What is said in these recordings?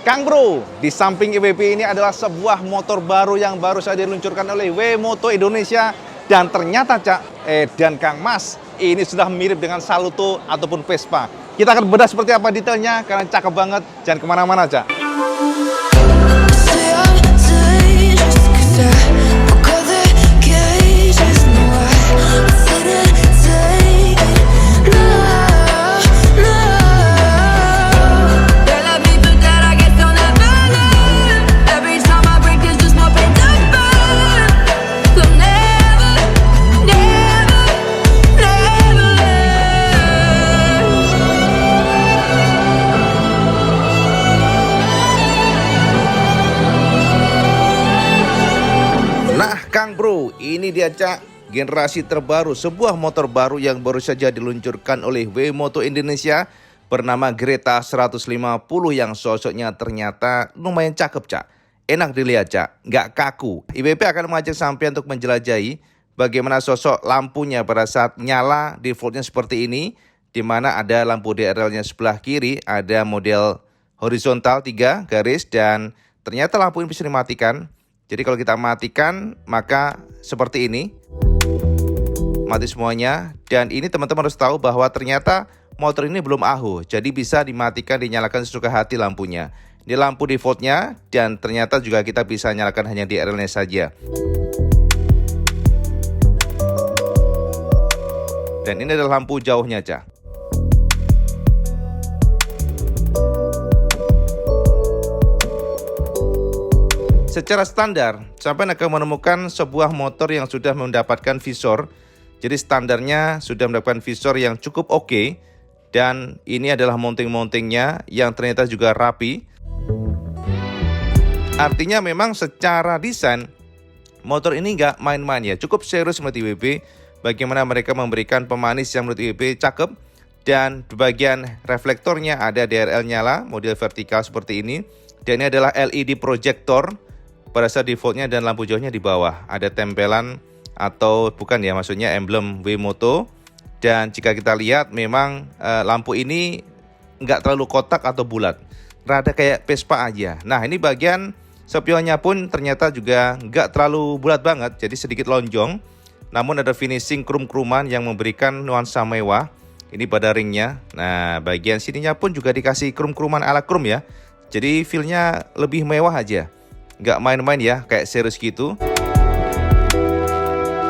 Kang Bro, di samping IWB ini adalah sebuah motor baru yang baru saja diluncurkan oleh WeMoto Indonesia. Dan ternyata dan Kang Mas, ini sudah mirip dengan Saluto ataupun Vespa. Kita akan bedah seperti apa detailnya, karena cakep banget. Jangan kemana-mana, Cak. Kang Bro, ini dia Cak, generasi terbaru sebuah motor baru yang baru saja diluncurkan oleh WeMoto Indonesia bernama Greta 150 yang sosoknya ternyata lumayan cakep Cak. Enak dilihat Cak, nggak kaku. IWB akan mengajak sampai untuk menjelajahi bagaimana sosok lampunya pada saat nyala, defaultnya seperti ini, di mana ada lampu DRL-nya sebelah kiri, ada model horizontal 3 garis, dan ternyata lampu ini bisa dimatikan. Jadi kalau kita matikan, maka seperti ini. Mati semuanya. Dan ini teman-teman harus tahu bahwa ternyata motor ini belum AHU. Jadi bisa dimatikan, dinyalakan sesuka hati lampunya. Ini lampu defaultnya, dan ternyata juga kita bisa nyalakan hanya di DRL-nya saja. Dan ini adalah lampu jauhnya, Cak. Secara standar, sampai akan menemukan sebuah motor yang sudah mendapatkan visor. Jadi standarnya sudah mendapatkan visor yang cukup oke. Dan ini adalah mounting-mountingnya yang ternyata juga rapi. Artinya memang secara desain, motor ini nggak main-main ya. Cukup serius menurut IWB. Bagaimana mereka memberikan pemanis yang menurut IWB cakep. Dan di bagian reflektornya ada DRL nyala, model vertikal seperti ini. Dan ini adalah LED projector. Pada saat defaultnya dan lampu jauhnya di bawah ada tempelan atau bukan ya, maksudnya emblem WeMoto. Dan jika kita lihat memang lampu ini nggak terlalu kotak atau bulat, rada kayak Vespa aja. Nah ini bagian spionnya pun ternyata juga nggak terlalu bulat banget, jadi sedikit lonjong. Namun ada finishing krum-kruman yang memberikan nuansa mewah. Ini pada ringnya. Nah bagian sininya pun juga dikasih krum-kruman ala krum ya. Jadi feelnya lebih mewah aja. Nggak main-main ya, kayak serius gitu.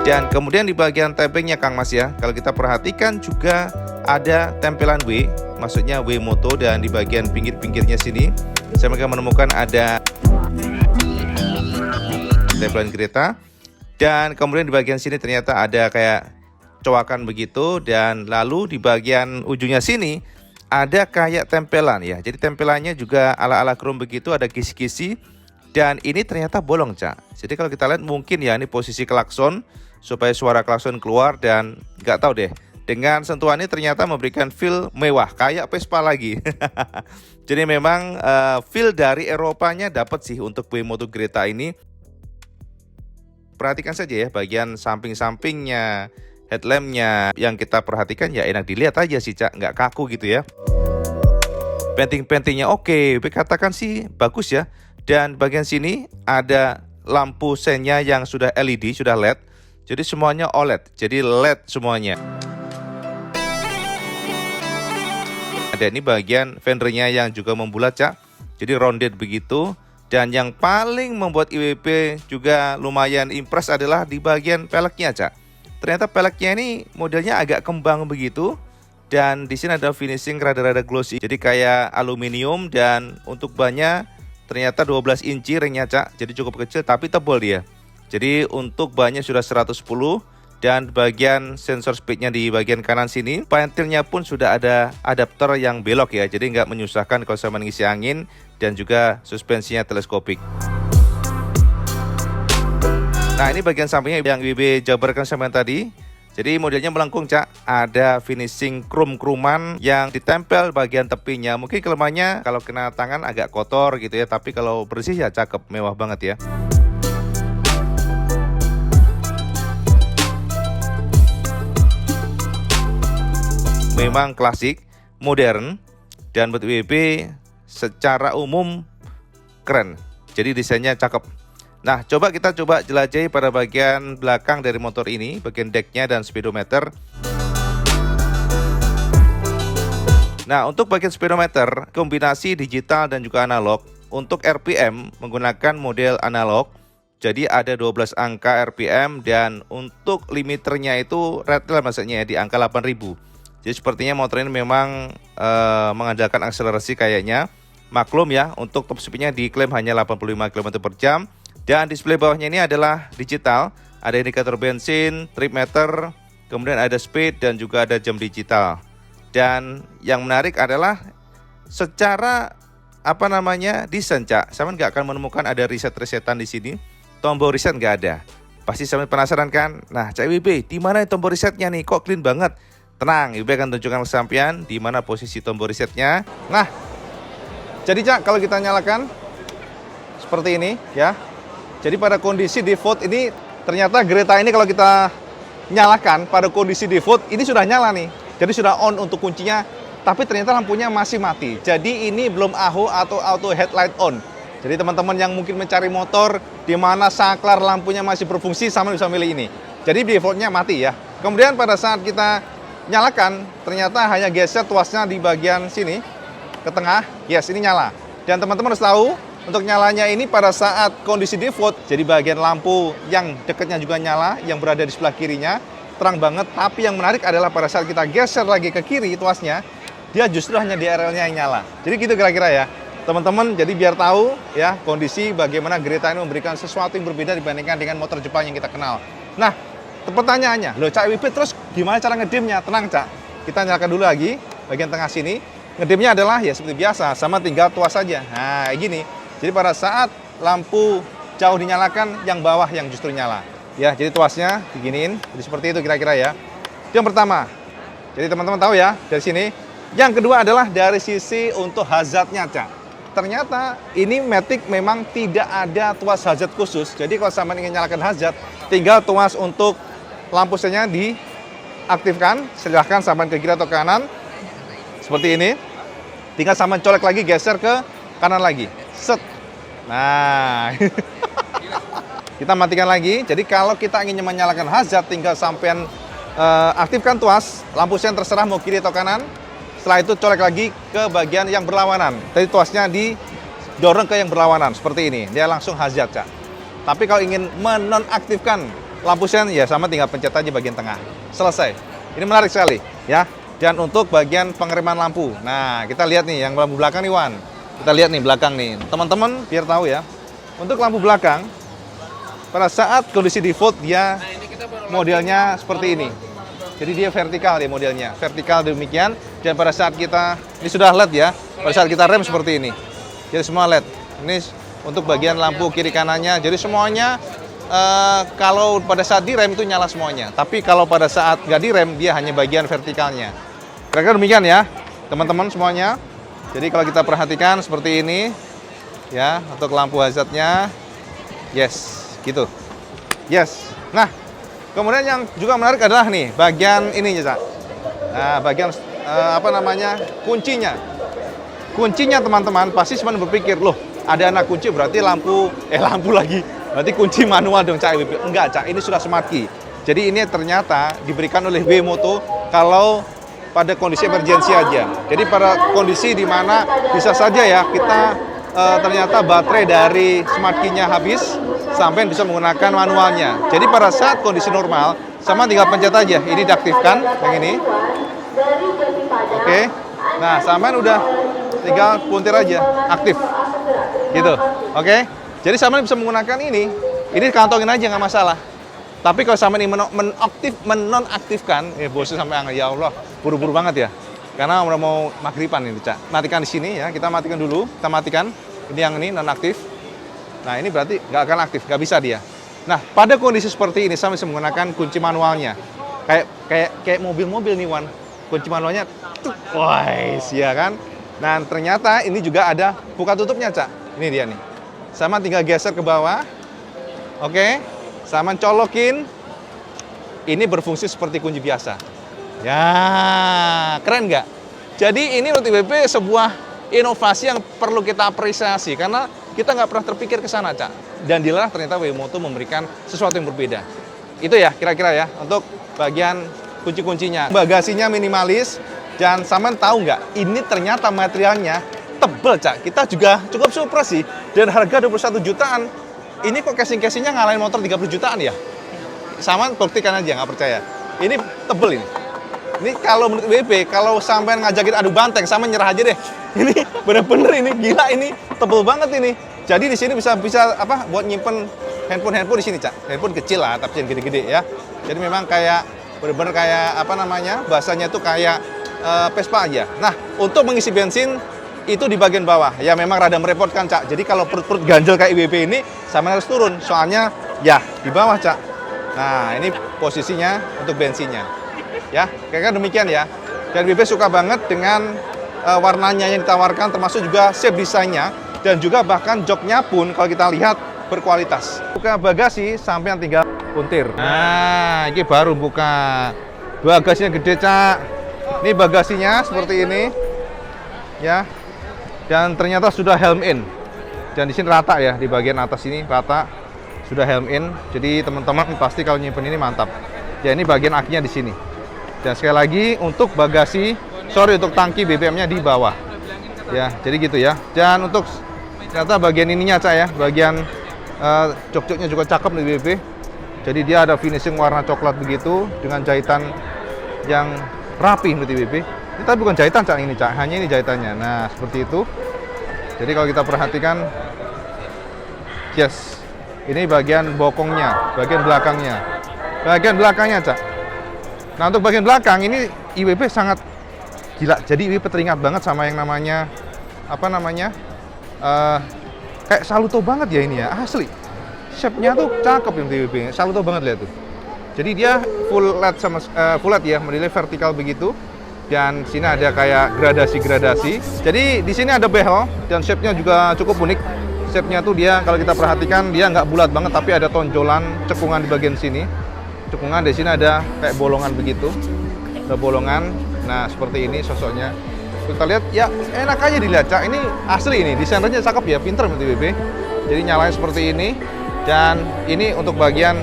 Dan kemudian di bagian tappingnya Kang Mas ya, kalau kita perhatikan juga ada tempelan W, maksudnya WeMoto. Dan di bagian pinggir-pinggirnya sini saya menemukan ada tempelan Greta. Dan kemudian di bagian sini ternyata ada kayak coakan begitu. Dan lalu di bagian ujungnya sini ada kayak tempelan ya. Jadi tempelannya juga ala-ala krum begitu, ada kisi-kisi. Dan ini ternyata bolong Cak. Jadi kalau kita lihat mungkin ya ini posisi klakson supaya suara klakson keluar. Dan nggak tahu deh, dengan sentuhan ini ternyata memberikan feel mewah kayak Vespa lagi. Jadi memang feel dari Eropanya dapat sih untuk WeMoto Greta ini. Perhatikan saja ya bagian samping-sampingnya, headlampnya yang kita perhatikan ya enak dilihat aja sih Cak, nggak kaku gitu ya. Painting-paintingnya oke, katakan sih bagus ya. Dan bagian sini ada lampu senya yang sudah LED, sudah LED. Jadi semuanya OLED, jadi LED semuanya. Ada ini bagian fendernya yang juga membulat Cak. Jadi rounded begitu. Dan yang paling membuat IWB juga lumayan impress adalah di bagian peleknya Cak. Ternyata peleknya ini modelnya agak kembang begitu. Dan di sini ada finishing rada-rada glossy. Jadi kayak aluminium, dan untuk bannya ternyata 12 inci ringnya Cak, jadi cukup kecil tapi tebal dia. Jadi untuk bannya sudah 110. Dan bagian sensor speednya di bagian kanan sini. Pentilnya pun sudah ada adapter yang belok ya, jadi nggak menyusahkan kalau saya mengisi angin. Dan juga suspensinya teleskopik. Nah ini bagian sampingnya yang IWB jabarkan sama yang tadi. Jadi modelnya melengkung Cak, ada finishing krum-kruman yang ditempel bagian tepinya. Mungkin kelemahannya kalau kena tangan agak kotor gitu ya, tapi kalau bersih ya cakep, mewah banget ya. Memang klasik, modern, dan buat WB secara umum keren. Jadi desainnya cakep. Nah, kita coba jelajahi pada bagian belakang dari motor ini, bagian decknya dan speedometer. Nah, untuk bagian speedometer, kombinasi digital dan juga analog. Untuk RPM menggunakan model analog. Jadi ada 12 angka RPM dan untuk limiternya itu ratel maksudnya di angka 8000. Jadi sepertinya motor ini memang mengandalkan akselerasi kayaknya. Maklum ya, untuk top speednya diklaim hanya 85 km per jam. Dan display bawahnya ini adalah digital. Ada indikator bensin, trip meter, kemudian ada speed dan juga ada jam digital. Dan yang menarik adalah secara desain, Cak. Saya nggak akan menemukan ada reset-resetan di sini. Tombol reset nggak ada. Pasti saya penasaran kan? Nah, Cak WB, di mana tombol resetnya nih? Kok clean banget? Tenang, WB akan tunjukkan kesampaian di mana posisi tombol resetnya. Nah, jadi Cak, kalau kita nyalakan seperti ini ya. Jadi pada kondisi default ini ternyata Greta ini kalau kita nyalakan pada kondisi default ini sudah nyala nih. Jadi sudah on untuk kuncinya, tapi ternyata lampunya masih mati. Jadi ini belum AHO atau auto headlight on. Jadi teman-teman yang mungkin mencari motor di mana saklar lampunya masih berfungsi, sama bisa milih ini. Jadi defaultnya mati ya. Kemudian pada saat kita nyalakan, ternyata hanya geser tuasnya di bagian sini ke tengah. Yes, ini nyala. Dan teman-teman harus tahu, untuk nyalanya ini pada saat kondisi default, jadi bagian lampu yang dekatnya juga nyala, yang berada di sebelah kirinya, terang banget. Tapi yang menarik adalah pada saat kita geser lagi ke kiri tuasnya, dia justru hanya DRL-nya yang nyala. Jadi gitu kira-kira ya, teman-teman. Jadi biar tahu ya kondisi bagaimana Greta ini memberikan sesuatu yang berbeda dibandingkan dengan motor Jepang yang kita kenal. Nah, pertanyaannya, loh Cak WP, terus gimana cara ngedimnya? Tenang Cak, kita nyalakan dulu lagi bagian tengah sini. Ngedimnya adalah ya seperti biasa, sama tinggal tuas saja. Nah, gini. Jadi pada saat lampu jauh dinyalakan, yang bawah yang justru nyala. Ya, jadi tuasnya diginiin, jadi seperti itu kira-kira ya. Itu yang pertama. Jadi teman-teman tahu ya dari sini. Yang kedua adalah dari sisi untuk hazardnya, Cak. Ternyata ini Matic memang tidak ada tuas hazard khusus. Jadi kalau sama ingin nyalakan hazard, tinggal tuas untuk lampu senya diaktifkan. Silahkan sampai ke kiri atau kanan. Seperti ini. Tinggal sama colek lagi, geser ke kanan lagi. Set. Nah, kita matikan lagi. Jadi kalau kita ingin menyalakan hazard, tinggal sampean aktifkan tuas, lampu sen terserah mau kiri atau kanan. Setelah itu colek lagi ke bagian yang berlawanan. Jadi tuasnya didorong ke yang berlawanan seperti ini. Dia langsung hazard, Cak. Tapi kalau ingin menonaktifkan lampu sen, ya sama tinggal pencet aja bagian tengah. Selesai. Ini menarik sekali, ya. Dan untuk bagian pengereman lampu. Nah, kita lihat nih yang lampu belakang nih, Wan. Kita lihat nih belakang nih, teman-teman biar tahu ya. Untuk lampu belakang, pada saat kondisi default dia modelnya seperti ini. Jadi dia vertikal ya modelnya, vertikal demikian. Dan pada saat kita, ini sudah LED ya, pada saat kita rem seperti ini. Jadi semua LED. Ini untuk bagian lampu kiri kanannya. Jadi semuanya kalau pada saat direm itu nyala semuanya. Tapi kalau pada saat nggak direm, dia hanya bagian vertikalnya. Kira-kira demikian ya, teman-teman semuanya. Jadi kalau kita perhatikan seperti ini, ya untuk lampu hazardnya, yes, gitu, yes. Nah, kemudian yang juga menarik adalah nih bagian ini, Cak. Nah, bagian kuncinya. Kuncinya teman-teman pasti semuanya berpikir, loh ada anak kunci berarti lampu lagi, berarti kunci manual dong Cak. Enggak Cak, ini sudah smart key. Jadi ini ternyata diberikan oleh WeMoto kalau pada kondisi emergensi aja. Jadi pada kondisi di mana bisa saja ya kita ternyata baterai dari smart key-nya habis sampai bisa menggunakan manualnya. Jadi pada saat kondisi normal sama tinggal pencet aja. Ini diaktifkan yang ini. Oke. Nah, sampean udah tinggal puntir aja aktif. Gitu. Oke. Jadi sampean bisa menggunakan ini. Ini kantongin aja nggak masalah. Tapi kalau sampai ini menonaktifkan, bosnya sampai ya Allah, buru-buru banget ya. Karena udah mau maghriban ini, Cak. Matikan di sini ya, kita matikan dulu. Kita matikan. Ini yang ini nonaktif. Nah, ini berarti nggak akan aktif, nggak bisa dia. Nah, pada kondisi seperti ini saya bisa menggunakan kunci manualnya. Kayak mobil-mobil nih, Wan. Kunci manualnya, wah, ya kan. Nah, ternyata ini juga ada buka tutupnya, Cak. Ini dia nih. Sama tinggal geser ke bawah. Oke. Sama colokin, ini berfungsi seperti kunci biasa. Ya, keren nggak? Jadi ini menurut IBP sebuah inovasi yang perlu kita apresiasi. Karena kita nggak pernah terpikir ke sana, Cak. Dan dilalah ternyata Weimoto memberikan sesuatu yang berbeda. Itu ya kira-kira ya untuk bagian kunci-kuncinya. Bagasinya minimalis dan sampean tahu nggak? Ini ternyata materialnya tebel, Cak. Kita juga cukup surprise sih. Dan harga 21 jutaan. Ini kok casing-casingnya ngalahin motor 30 jutaan ya? Sama buktikan aja, nggak percaya. Ini tebel ini. Ini kalau menurut WP, kalau sampean ngajakin adu banteng, sama nyerah aja deh. Ini bener-bener ini gila, ini tebel banget ini. Jadi di sini bisa apa? Buat nyimpen handphone di sini, Cak. Handphone kecil lah, tapi yang gede-gede ya. Jadi memang kayak bener-bener kayak apa namanya? Bahasanya tuh kayak Vespa aja. Nah, untuk mengisi bensin itu di bagian bawah. Ya memang rada merepotkan, Cak. Jadi kalau perut-perut ganjel kayak WP ini, sampean harus turun. Soalnya ya di bawah, Cak. Nah, ini posisinya untuk bensinnya. Ya, kira-kira demikian ya. Dan WP suka banget dengan warnanya yang ditawarkan, termasuk juga shape desainnya, dan juga bahkan joknya pun kalau kita lihat berkualitas. Buka bagasi sampai yang tinggal puntir. Nah, ini baru buka. Bagasinya gede, Cak. Ini bagasinya seperti ini, ya. Dan ternyata sudah helm in. Dan di sini rata ya, di bagian atas ini rata sudah helm in. Jadi teman-teman pasti kalau nyimpen ini mantap. Ya, ini bagian akinya di sini. Dan sekali lagi untuk bagasi, untuk tangki BBM-nya di bawah. Ya, jadi gitu ya. Dan untuk ternyata bagian ininya, Cak ya, bagian jok-joknya juga cakep nih BB. Jadi dia ada finishing warna coklat begitu dengan jahitan yang rapi nih BB. Ini tapi bukan jahitan, Cak, ini, Cak. Hanya ini jahitannya. Nah, seperti itu. Jadi kalau kita perhatikan, yes, ini bagian bokongnya, bagian belakangnya. Bagian belakangnya, Cak. Nah, untuk bagian belakang ini IWB sangat gila. Jadi IWB teringat banget sama yang namanya apa namanya? Kayak Saluto banget ya ini ya, asli. Shape-nya tuh cakep yang IWB. Saluto banget lihat tuh. Jadi dia full LED sama full LED ya, modelnya vertikal begitu. Dan sini ada kayak gradasi-gradasi. Jadi di sini ada behel dan shape-nya juga cukup unik. Shape-nya tuh dia kalau kita perhatikan dia nggak bulat banget tapi ada tonjolan cekungan di bagian sini. Cekungan di sini ada kayak bolongan begitu, ada bolongan. Nah seperti ini sosoknya. Kita lihat ya enak aja dilihat, Cak. Ini asli ini, desainernya cakep ya, pinter BB. Jadi nyalain seperti ini. Dan ini untuk bagian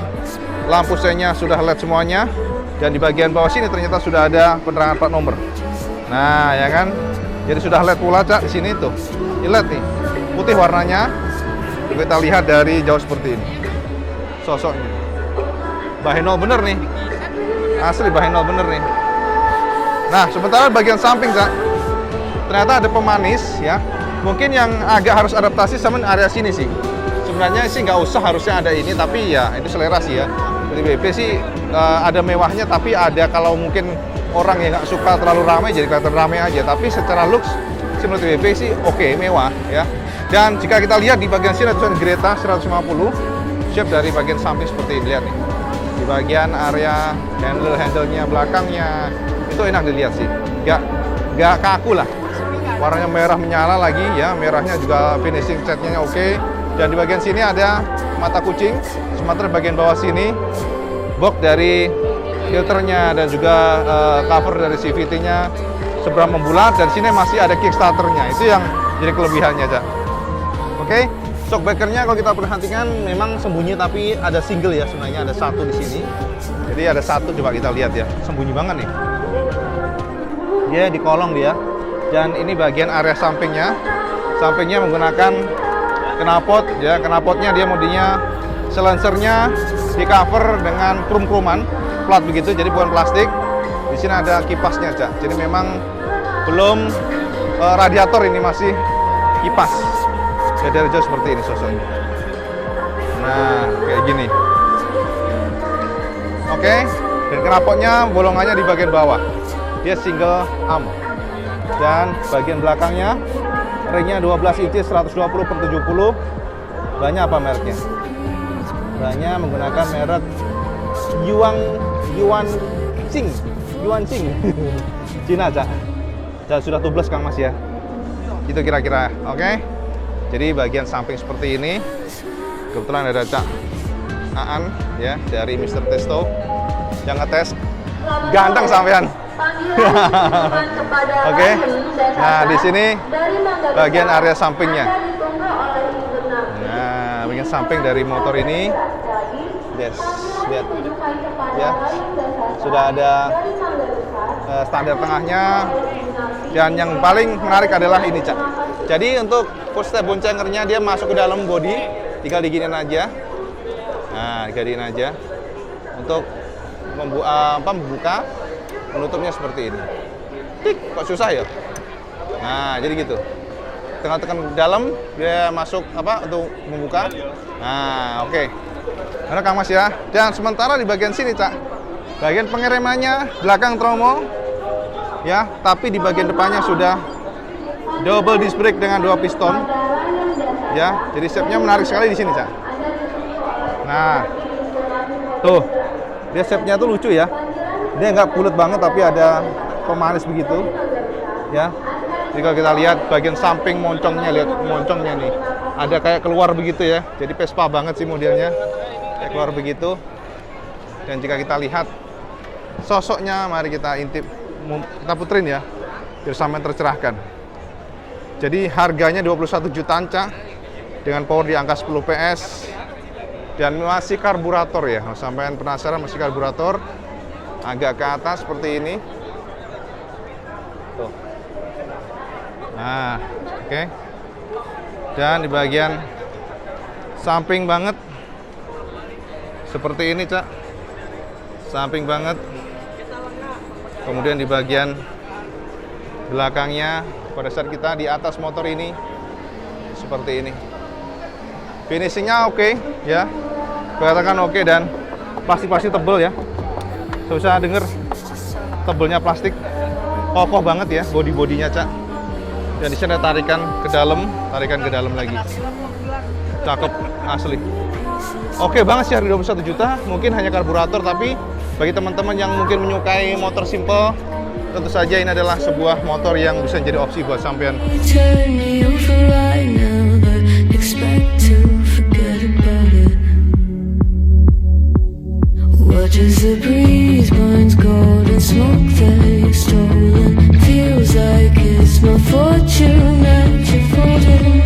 lampu senya sudah LED semuanya. Dan di bagian bawah sini ternyata sudah ada penerangan plat nomor. Nah ya kan, jadi sudah LED pula, Cak, di sini tuh. Ini LED nih, putih warnanya. Kita lihat dari jauh seperti ini sosoknya. Bahenol bener nih, asli bahenol bener nih. Nah, sementara bagian samping, Cak, ternyata ada pemanis ya. Mungkin yang agak harus adaptasi sama area sini sih. Sebenarnya sih nggak usah harusnya ada ini, tapi ya itu selera sih ya. Di BP sih ada mewahnya, tapi ada kalau mungkin orang yang nggak suka terlalu ramai jadi kelihatan ramai aja. Tapi secara looks sih menurut BP sih oke, mewah ya. Dan jika kita lihat di bagian sini ada tulisan Greta 150, shape dari bagian samping seperti ini, lihat nih. Di bagian area handle-nya belakangnya itu enak dilihat sih, nggak kaku lah. Warnanya merah menyala lagi ya, merahnya juga finishing catnya oke. Dan di bagian sini ada mata kucing, sementara bagian bawah sini box dari filternya dan juga cover dari CVT-nya seberang membulat. Dan sini masih ada kickstarternya, itu yang jadi kelebihannya, Cak. Oke. Shockbreaker-nya kalau kita perhatikan memang sembunyi, tapi ada single ya, sebenarnya ada satu di sini. Jadi ada satu, coba kita lihat ya, sembunyi banget nih. Dia di kolong dia. Dan ini bagian area sampingnya. Sampingnya menggunakan knalpot ya, knalpotnya dia modinya silencernya di cover dengan krum-kruman plat begitu, jadi bukan plastik. Di sini ada kipasnya, Cak. Jadi memang belum radiator, ini masih kipas. Ya, dari jauh seperti ini sosoknya. Nah, kayak gini. Oke, dan knalpotnya bolongannya di bagian bawah. Dia single arm. Dan bagian belakangnya ringnya 12 inci 120/70. Banyak apa mereknya? Banyak menggunakan merek Yuanqing. Cina, Cak. Dan sudah tubeless Kang Mas ya. Itu kira-kira. Oke. Jadi bagian samping seperti ini. Kebetulan ada Cak Aan ya dari Mr. Testo yang ngetes. Ganteng sampean. Oke. Nah, di sini bagian area sampingnya. samping dari motor ini. Yes, lihat ya, sudah ada standar tengahnya, dan yang paling menarik adalah ini, Cak. Jadi untuk footstep boncengernya dia masuk ke dalam body, tinggal diginiin aja. Nah, diginiin aja. Untuk membuka, menutupnya seperti ini. Tik, kok susah ya? Nah, jadi gitu. Tinggal tekan ke dalam, dia masuk untuk membuka. Nah, oke. Rekam Mas ya. Dan sementara di bagian sini, Cak, bagian pengeremannya belakang tromo ya, tapi di bagian depannya sudah double disc brake dengan 2 piston ya. Jadi shape-nya menarik sekali di sini, Cak. Nah, tuh. Dia shape-nya tuh lucu ya. Dia nggak bulat banget tapi ada pemanis begitu ya. Jadi kalau kita lihat bagian samping moncongnya, lihat moncongnya nih, ada kayak keluar begitu ya. Jadi Vespa banget sih modelnya, kayak keluar begitu. Dan jika kita lihat sosoknya, mari kita kita puterin ya, biar sampai tercerahkan. Jadi harganya 21 jutaan, Cak, dengan power di angka 10 PS dan masih karburator ya. Sampai penasaran, masih karburator, agak ke atas seperti ini. Tuh. Nah, oke. Dan di bagian samping banget seperti ini, Cak. Samping banget. Kemudian di bagian belakangnya pada saat kita di atas motor ini seperti ini. Finishingnya oke ya. Katakan oke, dan plastik tebel ya. Saya bisa denger tebelnya plastik. Kokoh banget ya bodinya, Cak. Dan di sini ada tarikan ke dalam lagi. Cakep asli. Oke banget sih, harga 21 juta. Mungkin hanya karburator, tapi bagi teman-teman yang mungkin menyukai motor simple, tentu saja ini adalah sebuah motor yang bisa jadi opsi buat sampean. Watches the breeze, burns gold and smoke that stolen. Feels like it's my fortune that you're folding.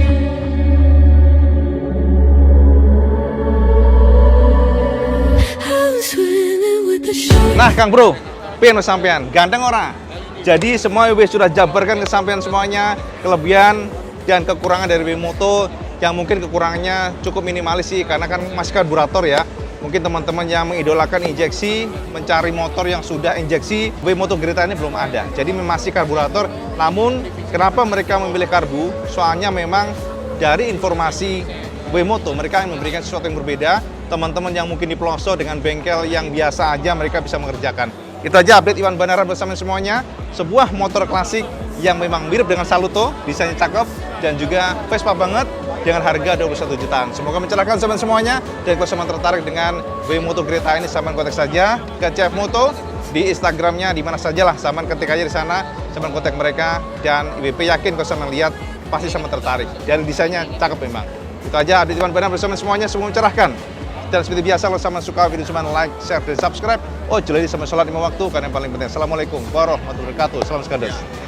Nah, Kang Bro, pian sampean, ganteng ora? Jadi semua wis sudah jabarkan ke sampean semuanya, kelebihan dan kekurangan dari WeMoto, yang mungkin kekurangannya cukup minimalis sih, karena kan masih karburator ya. Mungkin teman-teman yang mengidolakan injeksi, mencari motor yang sudah injeksi, WeMoto Greta ini belum ada. Jadi masih karburator. Namun, kenapa mereka memilih karbu? Soalnya memang dari informasi WeMoto, mereka memberikan sesuatu yang berbeda. Teman-teman yang mungkin di pelosok dengan bengkel yang biasa aja, mereka bisa mengerjakan. Itu aja update Iwan Banaran bersama semuanya. Sebuah motor klasik yang memang mirip dengan Saluto, desainnya cakep, dan juga Vespa banget, dengan harga 21 jutaan. Semoga mencerahkan sampean semuanya, dan kalau sampean tertarik dengan WeMoto Greta ini, sampean kontak saja ke CF Moto di Instagramnya, di mana sajalah, sampean ketik aja di sana, sampean kontak mereka, dan IWP yakin kalau sampean lihat pasti sampean tertarik. Dan desainnya cakep memang. Itu aja update Iwan Banaran bersama semuanya, semua mencerahkan. Dan seperti biasa, kalau sampean suka video cuman like, share, dan subscribe. Oh, jadi sampai sholat 5 waktu, karena yang paling penting. Assalamualaikum warahmatullahi wabarakatuh. Salam sekalian.